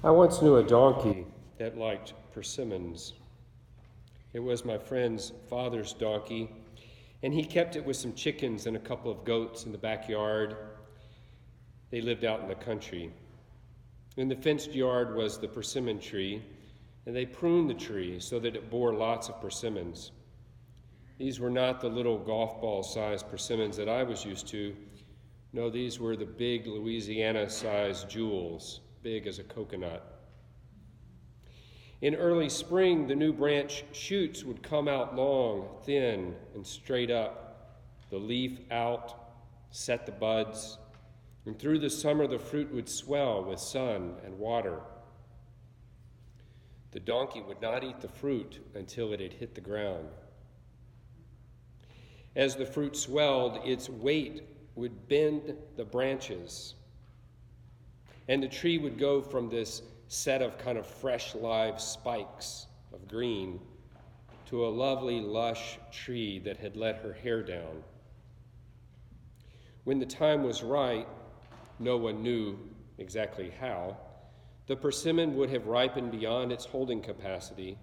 I once knew a donkey that liked persimmons. It was my friend's father's donkey, and he kept it with some chickens and a couple of goats in the backyard. They lived out in the country. In the fenced yard was the persimmon tree, and they pruned the tree so that it bore lots of persimmons. These were not the little golf ball-sized persimmons that I was used to. No, these were the big Louisiana-sized jewels, big as a coconut. In early spring, the new branch shoots would come out long, thin, and straight up, the leaf out, set the buds, and through the summer the fruit would swell with sun and water. The donkey would not eat the fruit until it had hit the ground. As the fruit swelled, its weight would bend the branches, and the tree would go from this set of kind of fresh, live spikes of green to a lovely, lush tree that had let her hair down. When the time was right, no one knew exactly how, the persimmon would have ripened beyond its holding capacity,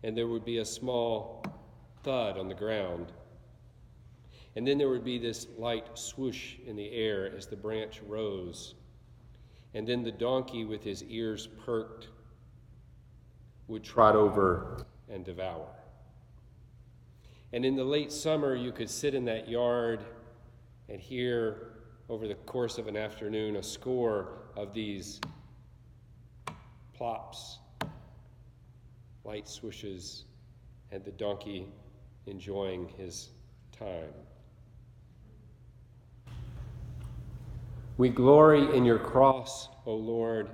and there would be a small thud on the ground. And then there would be this light swoosh in the air as the branch rose. And then the donkey, with his ears perked, would trot over and devour. And in the late summer, you could sit in that yard and hear, over the course of an afternoon, a score of these plops, light swooshes, and the donkey enjoying his time. We glory in your cross, O Lord,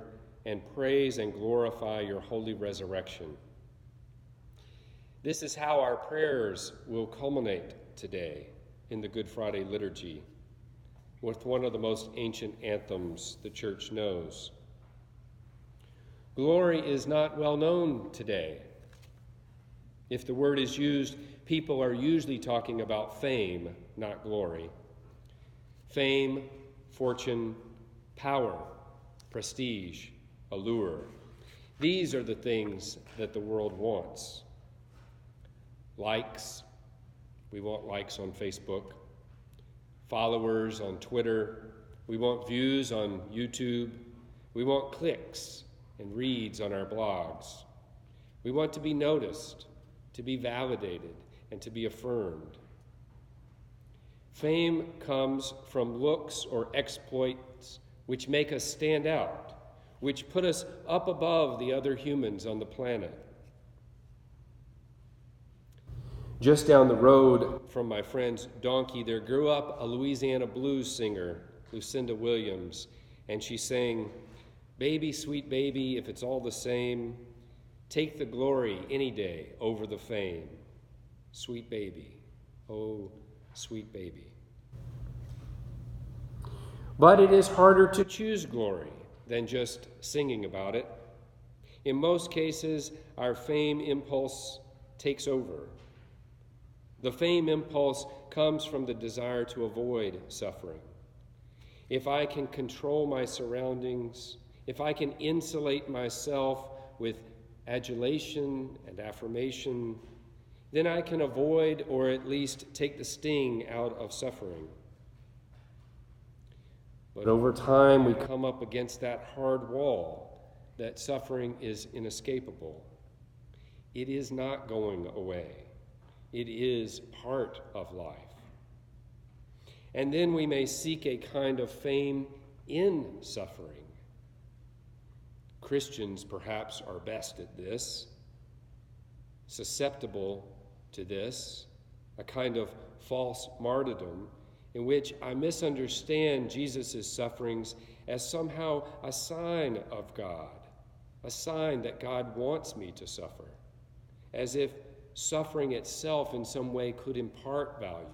and praise and glorify your holy resurrection. This is how our prayers will culminate today in the Good Friday liturgy, with one of the most ancient anthems the Church knows. Glory is not well known today. If the word is used, people are usually talking about fame, not glory. Fame, fortune, power, prestige, allure. These are the things that the world wants. Likes. We want likes on Facebook. Followers on Twitter. We want views on YouTube. We want clicks and reads on our blogs. We want to be noticed, to be validated, and to be affirmed. Fame comes from looks or exploits which make us stand out, which put us up above the other humans on the planet. Just down the road from my friend's donkey, there grew up a Louisiana blues singer, Lucinda Williams, and she sang, "Baby, sweet baby, if it's all the same, take the glory any day over the fame. Sweet baby, oh, sweet baby." But it is harder to choose glory than just singing about it. In most cases, our fame impulse takes over. The fame impulse comes from the desire to avoid suffering. If I can control my surroundings, if I can insulate myself with adulation and affirmation, then I can avoid or at least take the sting out of suffering. But over time, we come up against that hard wall that suffering is inescapable. It is not going away. It is part of life. And then we may seek a kind of fame in suffering. Christians perhaps are best at this, susceptible to this, a kind of false martyrdom in which I misunderstand Jesus' sufferings as somehow a sign of God, a sign that God wants me to suffer, as if suffering itself in some way could impart value.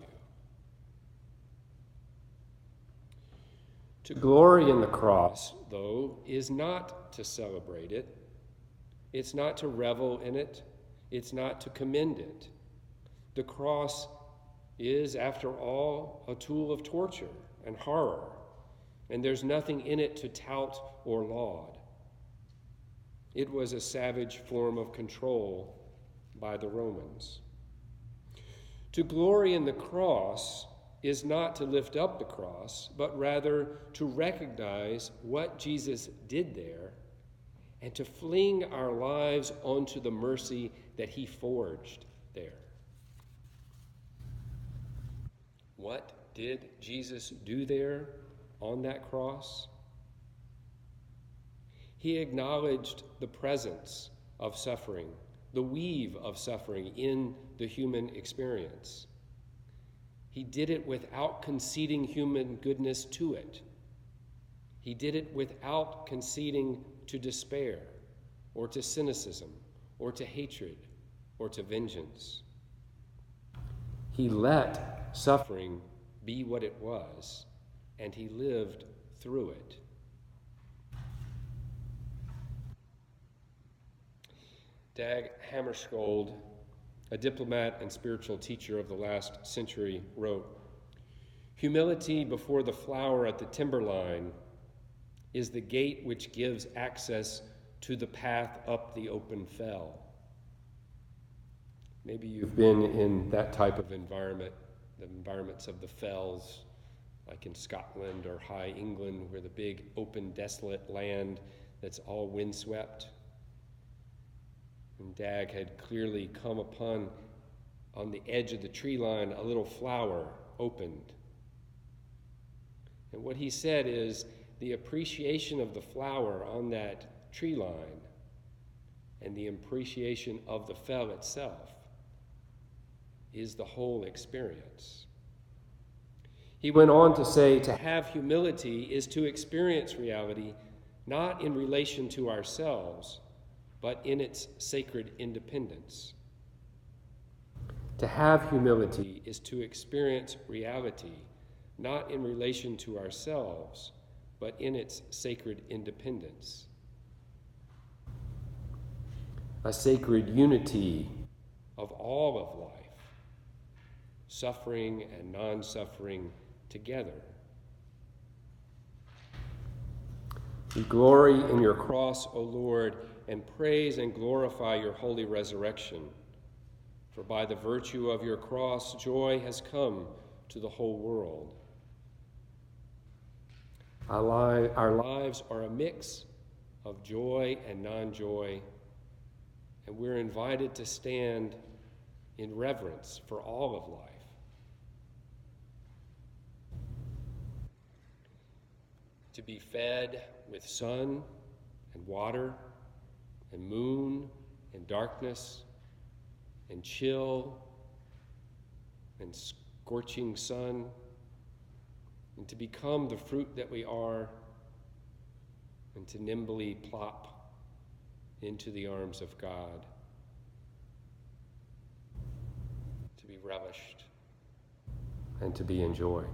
To glory in the cross, though, is not to celebrate it. It's not to revel in it. It's not to commend it. The cross is, after all, a tool of torture and horror, and there's nothing in it to tout or laud. It was a savage form of control by the Romans. To glory in the cross is not to lift up the cross, but rather to recognize what Jesus did there and to fling our lives onto the mercy that he forged there. What did Jesus do there on that cross? He acknowledged the presence of suffering, the weave of suffering in the human experience. He did it without conceding human goodness to it. He did it without conceding to despair, or to cynicism, or to hatred, or to vengeance. He let suffering be what it was, and he lived through it. Dag Hammarskjöld, a diplomat and spiritual teacher of the last century, wrote, "Humility before the flower at the timberline is the gate which gives access to the path up the open fell." Maybe you've been in that type of environment, the environments of the fells, like in Scotland or High England, where the big open desolate land that's all windswept. And Dag had clearly come upon, on the edge of the tree line, a little flower opened. And what he said is the appreciation of the flower on that tree line and the appreciation of the fell itself is the whole experience. He went on to say, to have humility is to experience reality not in relation to ourselves, but in its sacred independence. To have humility is to experience reality not in relation to ourselves, but in its sacred independence. A sacred unity of all of life, suffering and non-suffering together. We glory in your cross, O Lord, and praise and glorify your holy resurrection. For by the virtue of your cross, joy has come to the whole world. Our lives are a mix of joy and non-joy, and we're invited to stand in reverence for all of life. To be fed with sun and water and moon and darkness and chill and scorching sun, and to become the fruit that we are, and to nimbly plop into the arms of God, to be relished and to be enjoyed.